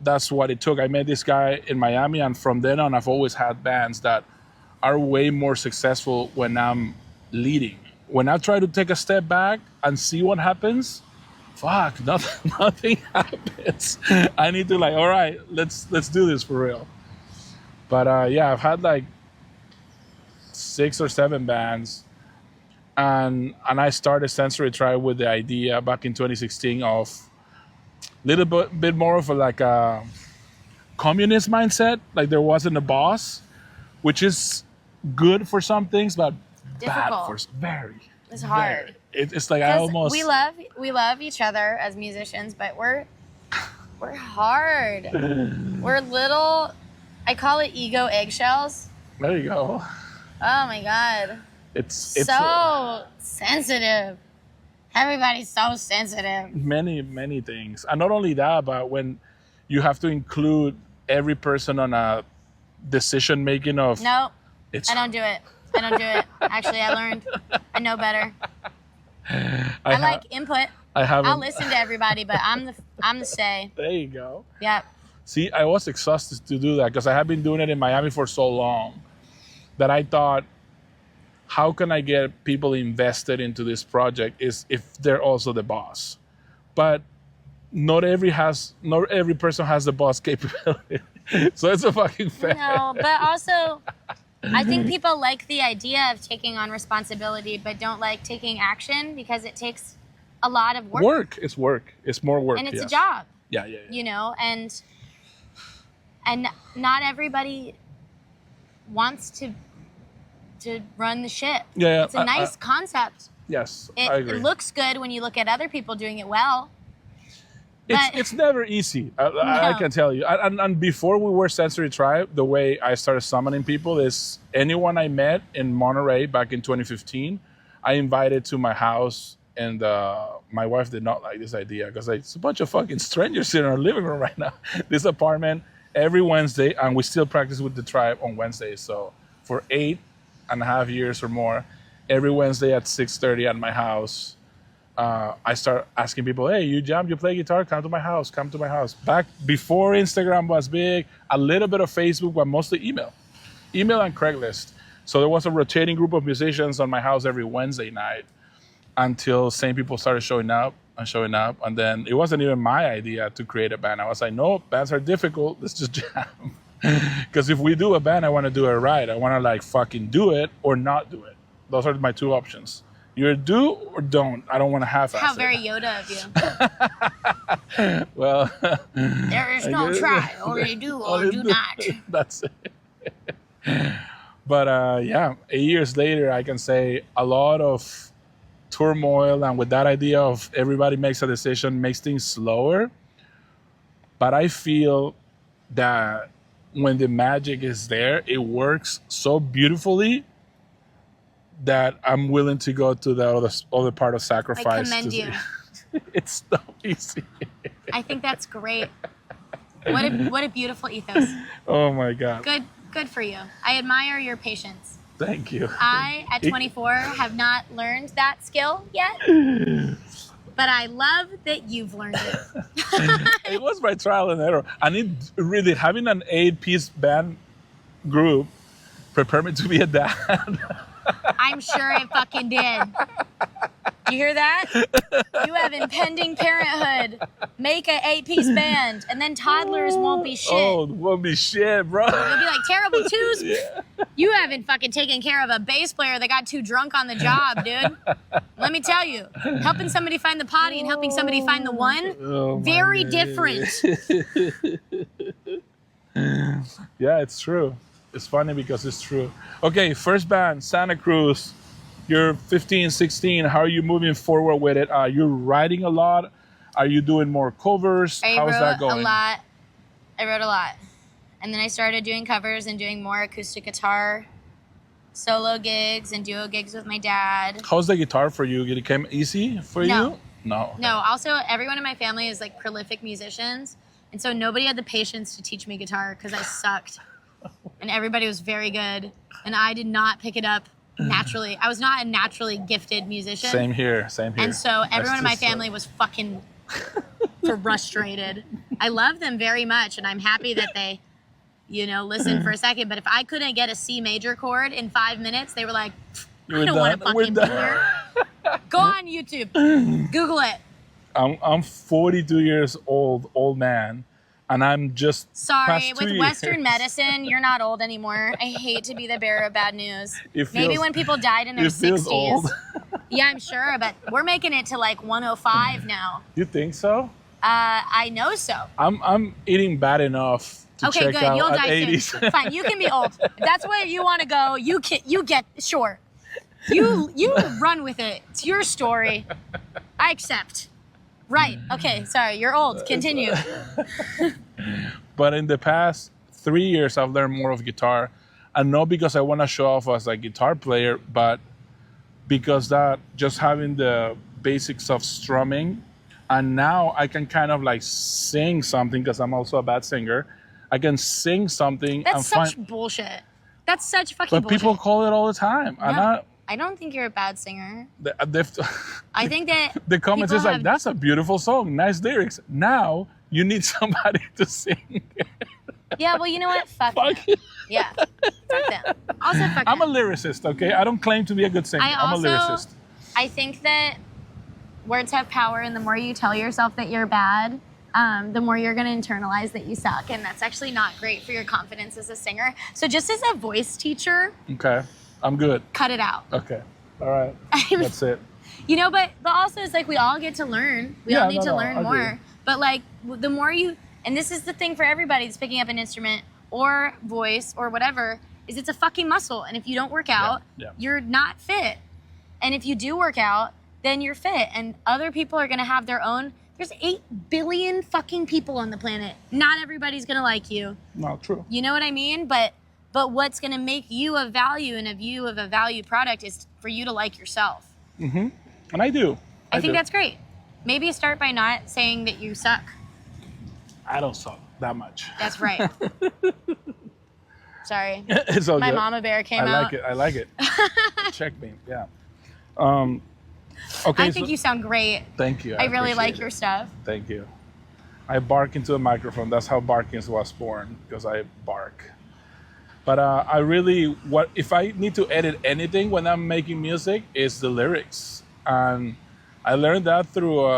that's what it took. I met this guy in Miami, and from then on, I've always had bands that are way more successful when I'm leading. When I try to take a step back and see what happens, fuck, nothing happens. I need to all right, let's do this for real. But I've had like 6 or 7 bands. And I started Sensory Tribe with the idea back in 2016 of a little bit more of a communist mindset. Like there wasn't a boss, which is good for some things, but difficult. Bad for very. It's hard. It's like I almost. We love each other as musicians, but we're hard. We're little. I call it ego eggshells. There you go. Oh my God. It's so sensitive. Everybody's so sensitive. Many things. And not only that, but when you have to include every person on a decision making of... No, I don't do it. Actually, I learned. I know better. I like input. I'll listen to everybody, but I'm the say. There you go. Yeah. See, I was exhausted to do that because I have been doing it in Miami for so long that I thought, how can I get people invested into this project is if they're also the boss. But not every person has the boss capability. So it's a fucking fair. No, but also I think people like the idea of taking on responsibility but don't like taking action because it takes a lot of work. It's work. It's more work. And it's a job. Yeah. You know, and not everybody wants to run the ship. Yeah. It's a nice concept. Yes, I agree. It looks good when you look at other people doing it well. It's never easy. I can tell you. And before we were Sensory Tribe, the way I started summoning people is anyone I met in Monterey back in 2015, I invited to my house, and my wife did not like this idea because it's a bunch of fucking strangers in our living room right now. This apartment every Wednesday, and we still practice with the tribe on Wednesdays. So for 8.5 years or more, every Wednesday at 6:30 at my house, I start asking people, hey, you jam, you play guitar, come to my house. Back before Instagram was big, a little bit of Facebook, but mostly email and Craigslist. So there was a rotating group of musicians on my house every Wednesday night until same people started showing up. And then it wasn't even my idea to create a band. I was like, no, bands are difficult, let's just jam. Because if we do a band, I want to do it right. I want to fucking do it or not do it. Those are my two options. You either do or don't. I don't want to half-ass it. How very Yoda of you. Well, there is no try, or you do or do not. That's it. But 8 years later, I can say a lot of turmoil, and with that idea of everybody makes a decision, makes things slower. But I feel that when the magic is there, it works so beautifully that I'm willing to go to the other part of sacrifice. I commend you. It's so easy. I think that's great. What a beautiful ethos. Oh my God. Good for you. I admire your patience. Thank you. I, at 24, have not learned that skill yet. But I love that you've learned it. It was my trial and error. And it really, having an 8-piece band group prepared me to be a dad. I'm sure it fucking did. You hear that? You have impending parenthood. Make an 8-piece band, and then toddlers won't be shit. Oh, won't be shit, bro. You'll be like, terrible twos? Yeah. You haven't fucking taken care of a bass player that got too drunk on the job, dude. Let me tell you, helping somebody find the potty and helping somebody find the one, very different. Yeah, it's true. It's funny because it's true. Okay, first band, Santa Cruz. you're 15, 16. How are you moving forward with it? You're writing a lot. Are you doing more covers? How's that going? A lot. I wrote a lot. And then I started doing covers and doing more acoustic guitar solo gigs and duo gigs with my dad. How's the guitar for you? It became easy for you? No. No, also everyone in my family is like prolific musicians. And so nobody had the patience to teach me guitar because I sucked. And everybody was very good. And I did not pick it up naturally. I was not a naturally gifted musician. Same here. And so everyone in my family was fucking frustrated. I love them very much, and I'm happy that they, listen for a second. But if I couldn't get a C major chord in 5 minutes, they were like, I don't want to fucking be here. Go on YouTube. Google it. I'm 42 years old man, and I'm just sorry. With Western medicine, you're not old anymore. I hate to be the bearer of bad news. Maybe when people died in their 60s. Old. Yeah, I'm sure, but we're making it to like 105 now. You think so? I know so. I'm eating bad enough to okay, check good. out You'll at die 80s. Soon. Fine, you can be old. If that's where you want to go. You get sure. You run with it. It's your story. I accept. Right. Okay. Sorry. You're old. Continue. But in the past 3 years, I've learned more of guitar, and not because I want to show off as a guitar player, but because that just having the basics of strumming, and now I can kind of like sing something because I'm also a bad singer. I can sing something. That's such bullshit. That's such fucking bullshit. But people call it all the time. No, I don't think you're a bad singer. I think that the comments is like, that's a beautiful song, nice lyrics. Now you need somebody to sing. Yeah, well, you know what? Fuck them. Yeah, fuck them. Also, fuck I'm them. a lyricist, okay? I don't claim to be a good singer. I'm a lyricist. I think that words have power, and the more you tell yourself that you're bad, the more you're going to internalize that you suck, and that's actually not great for your confidence as a singer. So just as a voice teacher... Okay, I'm good. Cut it out. Okay, all right. That's it. But also it's like we all get to learn. We all need to learn more. But like the more you... And this is the thing for everybody that's picking up an instrument or voice or whatever, is it's a fucking muscle. And if you don't work out, you're not fit. And if you do work out, then you're fit. And other people are going to have their own... There's 8 billion fucking people on the planet. Not everybody's going to like you. No, true. You know what I mean? But what's going to make you of value and a view of a value product is for you to like yourself. Mm-hmm. And I do. I think that's great. Maybe start by not saying that you suck. I don't suck that much. That's right. Sorry. It's all My good. mama bear came out. I like it. Check me. Yeah. Okay. I think you sound great. Thank you. I really like your stuff. Thank you. I bark into a microphone. That's how barking was born, because I bark. But if I need to edit anything when I'm making music, it's the lyrics. And I learned that through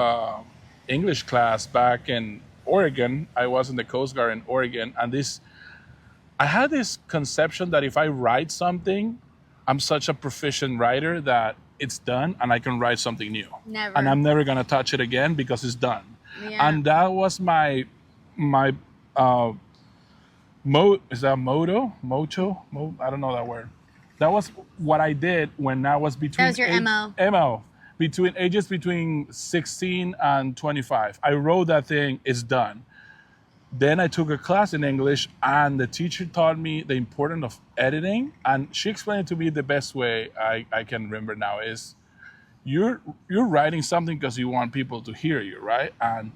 English class back in Oregon. I was in the Coast Guard in Oregon, and I had this conception that if I write something, I'm such a proficient writer that it's done and I can write something new. Never. And I'm never gonna touch it again because it's done. Yeah. And that was my is that moto? I don't know that word. That was what I did when I was between... That was your MO. MO. Between 16 and 25. I wrote that thing, it's done. Then I took a class in English, and the teacher taught me the importance of editing, and she explained it to me the best way I can remember now is you're writing something because you want people to hear you, right? And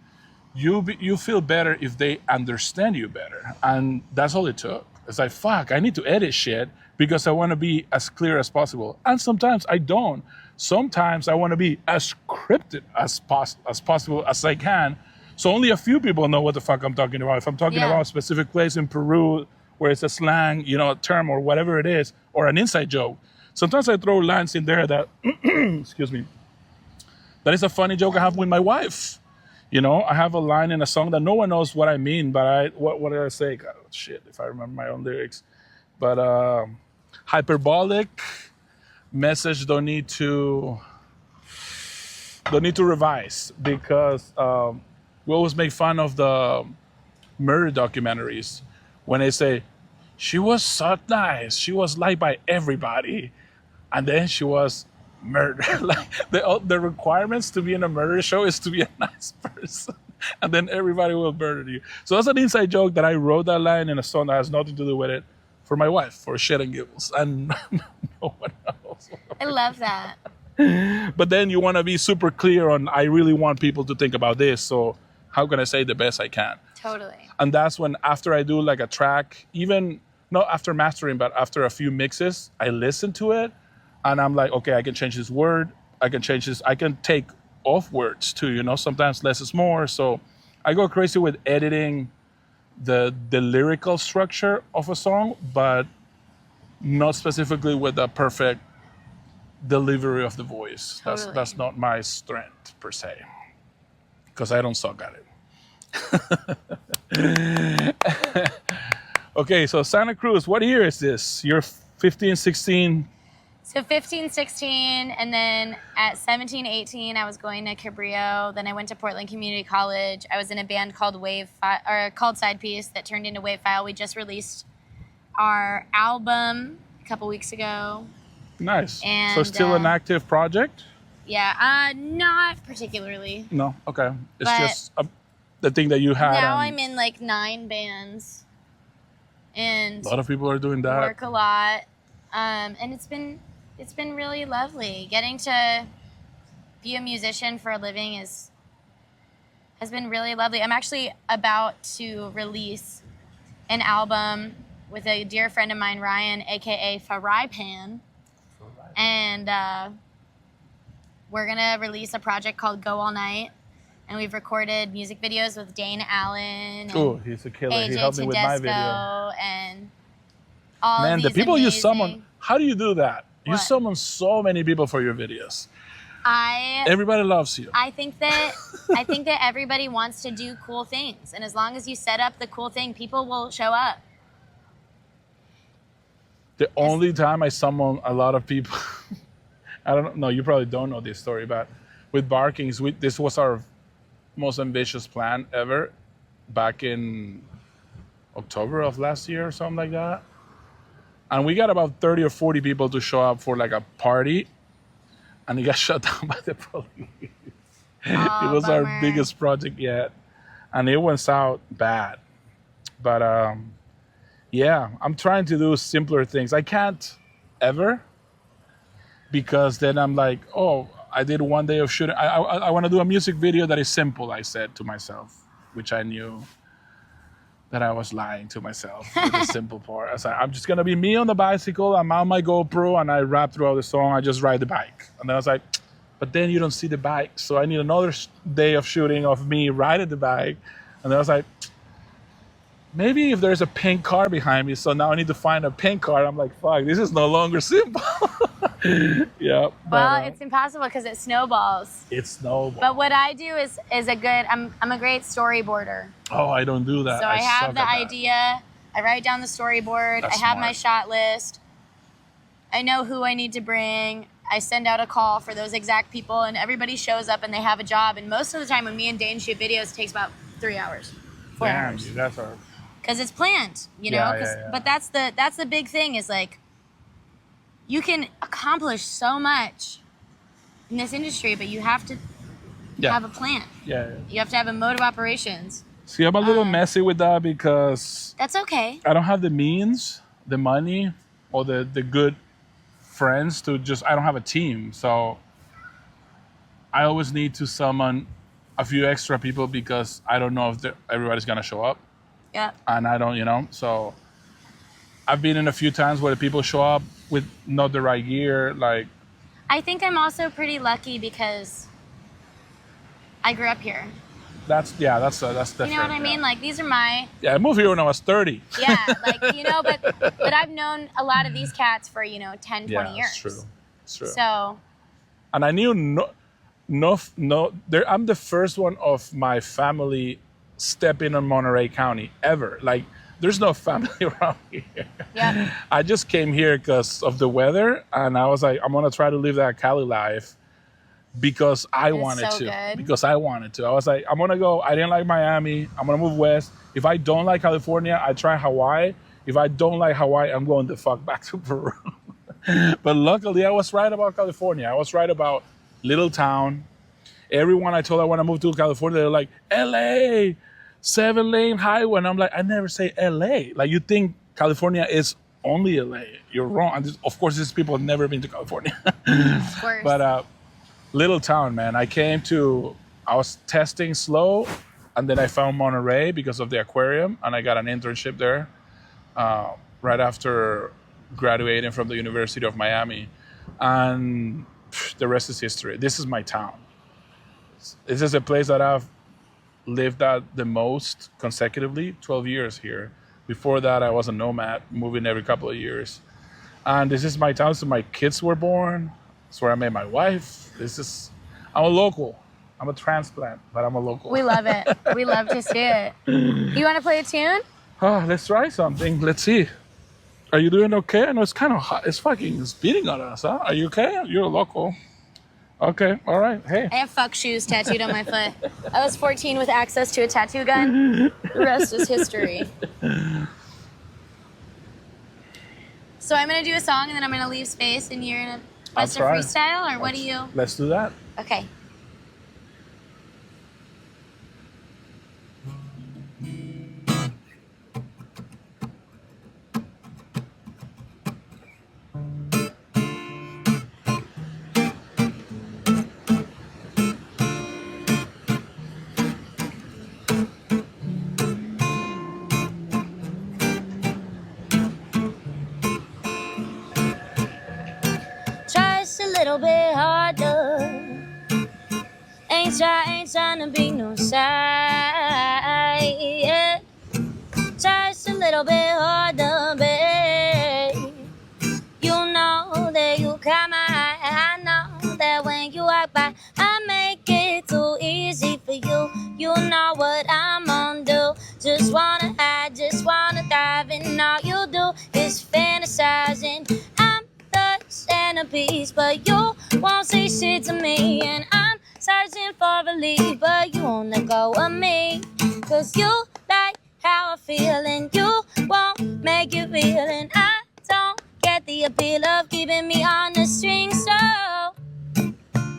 you feel better if they understand you better. And that's all it took. It's like, fuck, I need to edit shit because I want to be as clear as possible. And sometimes I don't. Sometimes I want to be as scripted as possible as I can. So only a few people know what the fuck I'm talking about. If I'm talking about a specific place in Peru where it's a slang, a term or whatever it is, or an inside joke. Sometimes I throw lines in there that, excuse me, that is a funny joke I have with my wife. I have a line in a song that no one knows what I mean, but what did I say? God, shit, if I remember my own lyrics. But hyperbolic, message don't need to revise, because we always make fun of the murder documentaries when they say, she was so nice, she was liked by everybody, and then she was murder. Like the requirements to be in a murder show is to be a nice person, and then everybody will murder you. So that's an inside joke that I wrote that line in a song that has nothing to do with it for my wife, for shit and giggles, and no one else. I love that. But then you want to be super clear on, I really want people to think about this, so how can I say the best I can? Totally. And that's when, after I do like a track, even not after mastering, but after a few mixes, I listen to it and I'm like, okay, I can change this word. I can change this. I can take off words too, you know, sometimes less is more. So I go crazy with editing the lyrical structure of a song, but not specifically with the perfect delivery of the voice. Totally. That's not my strength per se, because I don't suck at it. Okay, so Santa Cruz, what year is this? You're 15, 16? So 15, 16, and then at 17, 18, I was going to Cabrillo. Then I went to Portland Community College. I was in a band called called Side Piece that turned into Wave File. We just released our album a couple weeks ago. Nice. And, so still an active project? Yeah, not particularly. No, okay. It's But just the thing that you had. Now I'm in like 9 bands, and a lot of people are doing that. work a lot, and it's been really lovely. Getting to be a musician for a living has been really lovely. I'm actually about to release an album with a dear friend of mine, Ryan, aka Farai Pan. And we're going to release a project called Go All Night. And we've recorded music videos with Dane Allen. Oh, he's a killer. AJ He helped me with my video. And all Man, of the these people you amazing... summon, how do you do that? You What? summon so many people for your videos. Everybody loves you. I think that everybody wants to do cool things. And as long as you set up the cool thing, people will show up. The only time I summon a lot of people, I don't know, you probably don't know this story, but with Barkings, this was our most ambitious plan ever back in October of last year or something like that. And we got about 30 or 40 people to show up for like a party, and it got shut down by the police. It was bummer. our biggest project yet, and it went out bad. But yeah, I'm trying to do simpler things. I can't ever, because then I'm like, oh, I did one day of shooting. I want to do a music video that is simple, I said to myself, which I knew that I was lying to myself with the simple part. I was like, I'm just going to be me on the bicycle. I'm on my GoPro, and I rap throughout the song. I just ride the bike. And then I was like, but then you don't see the bike. So I need another day of shooting of me riding the bike. And then I was like, maybe if there's a pink car behind me, so now I need to find a pink car. I'm like, fuck, this is no longer simple. Yeah. Well, it's impossible because it snowballs. It snowballs. But what I do is I'm a great storyboarder. Oh, I don't do that. So I have suck the at that. idea, I write down the storyboard, That's I have my smart. shot list, I know who I need to bring, I send out a call for those exact people, and everybody shows up and they have a job. And most of the time when me and Dane shoot videos, it takes about 3 hours, 4 Damn, hours. dude, that's our... Because it's planned, you know. Yeah, yeah, yeah. But that's the big thing is like, you can accomplish so much in this industry, but you have to have a plan. Yeah. You have to have a mode of operations. See, I'm a little messy with that because That's okay. I don't have the means, the money, or the good friends to just... I don't have a team, so I always need to summon a few extra people because I don't know if everybody's gonna show up. Yeah. And I don't, you know, so I've been in a few times where the people show up with not the right gear, like... I think I'm also pretty lucky because I grew up here. That's different. You know what I mean? Like, these are my... Yeah, I moved here when I was 30. Yeah, like, you know, but I've known a lot of these cats for, 10, 20 years. Yeah, it's true. It's true. So... And I knew I'm the first one of my family stepping on Monterey County ever. Like, there's no family around here. Yeah. I just came here because of the weather, and I was like, I'm gonna try to live that Cali life because I wanted so to. good. Because I wanted to. I was like, I'm gonna go. I didn't like Miami. I'm gonna move west. If I don't like California, I try Hawaii. If I don't like Hawaii, I'm going the fuck back to Peru. But luckily, I was right about California. I was right about little town. Everyone I told I want to move to California, they're like, LA, 7-lane highway. And I'm like, I never say LA. Like, you think California is only LA. You're wrong. And of course, these people have never been to California. Of course. But little town, man. I was testing slow, and then I found Monterey because of the aquarium, and I got an internship there right after graduating from the University of Miami. And the rest is history. This is my town. This is a place that I've lived at the most consecutively, 12 years here. Before that, I was a nomad, moving every couple of years. And this is my town, so my kids were born. It's where I met my wife. I'm a local. I'm a transplant, but I'm a local. We love it. We love to see it. You want to play a tune? Let's try something. Let's see. Are you doing okay? I know it's kind of hot. It's beating on us, huh? Are you okay? You're a local. Okay, all right. Hey. I have fuck shoes tattooed on my foot. I was 14 with access to a tattoo gun. The rest is history. So I'm going to do a song, and then I'm going to leave space, and you're going to bust a freestyle, or what do you? Let's do that. Okay. A little bit harder. Ain't trying to be no side. Yeah. Just a little bit harder, babe. You know that you got my eye. I know that when you walk by, I make it too easy for you. You know what I'm gonna do. Just wanna dive, and all you do is fantasizing. Centerpiece, but you won't say shit to me, and I'm searching for relief, but you wanna go with me, cause you like how I feel, and you won't make it real, and I don't get the appeal of keeping me on the string, so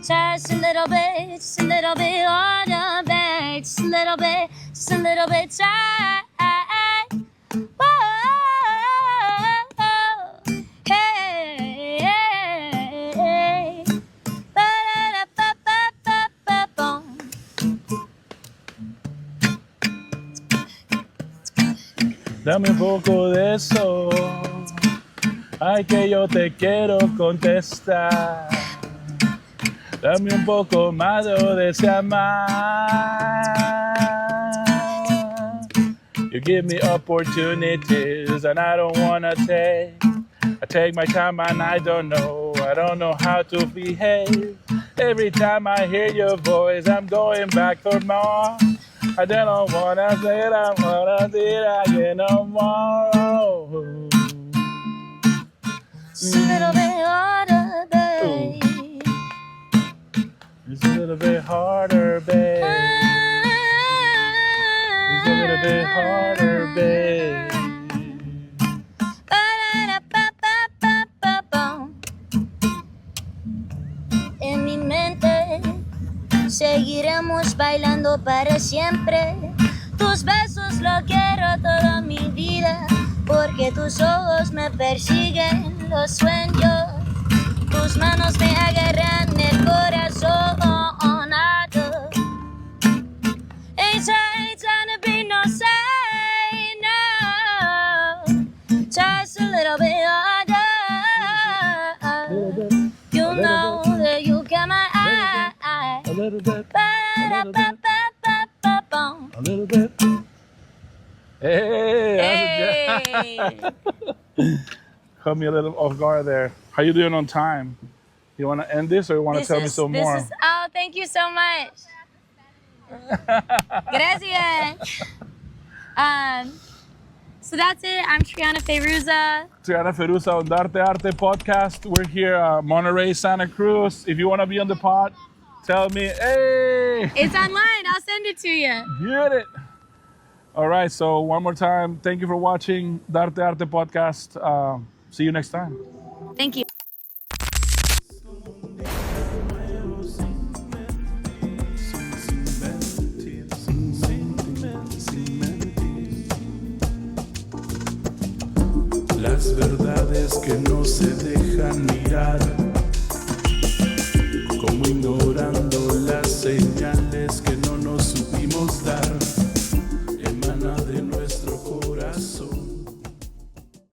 just a little bit harder, babe, just a little bit try. Dame un poco de eso, ay que yo te quiero contestar. Dame un poco más de ese amar. You give me opportunities and I don't wanna take. I take my time and I don't know how to behave. Every time I hear your voice, I'm going back for more. I don't wanna say it, I wanna see it again no more. Just a little bit harder, babe. Just a little bit harder, babe. Just a little bit harder, babe. En mi mente seguiremos bailando para siempre. Tus besos lo quiero toda mi vida, porque tus ojos me persiguen los sueños. Tus manos me agarran el corazón. Ain't trying to be no say no. Just a little bit harder. You know that you got my eye. A little bit. A little bit. Hey. Caught me a little off guard there. How you doing on time? You want to end this, or you want to tell me some more? Oh, thank you so much. Gracias. So that's it. I'm Trianna Feruza. Trianna Feruza on Darte Arte podcast. We're here, Monterey, Santa Cruz. If you want to be on the pod, tell me, hey. It's online. I'll send it to you. Get it. All right. So one more time, thank you for watching Darte Arte podcast. See you next time. Thank you. verdades que no se dejan mirar.